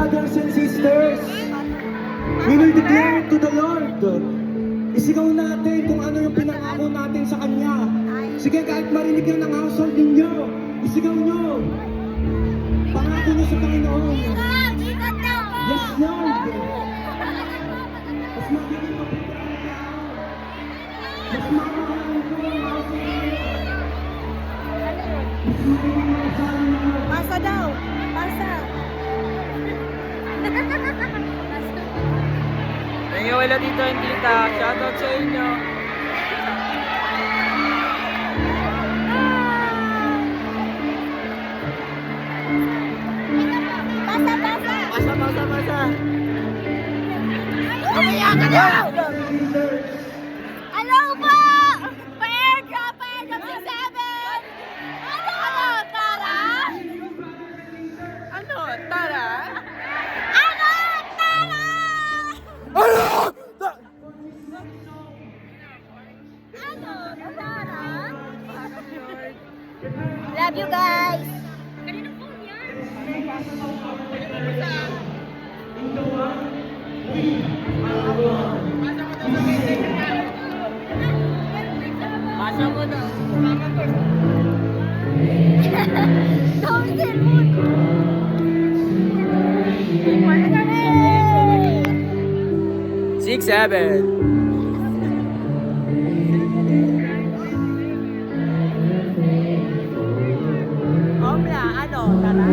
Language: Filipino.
brothers and sisters, we will declare to the Lord. Isigaw natin kung ano yung pinangako natin sa Kanya. Sige, kahit marinig yan ng household ninyo, isigaw nyo. Pangako nyo sa Panginoon. Yes, Lord. Mas magiging mapagdaan tao. Mas mamahalan ko ang household ninyo. Mas magiging masasalan ninyo. Pasa daw. Pasa. Thank you wala dito and tita. Shoutout sa inyo. Pasa, pasa. Pasa. Umiyak ka na! Hello po! Pa-airdrop 67! Ano, Tara? Ano? Tara? Ano, Tara? Ano? Ano, Tara? Love you guys! Pasa mo daw. Don't say mood! Wala na rin! 6-7. Omla, ano, Tara?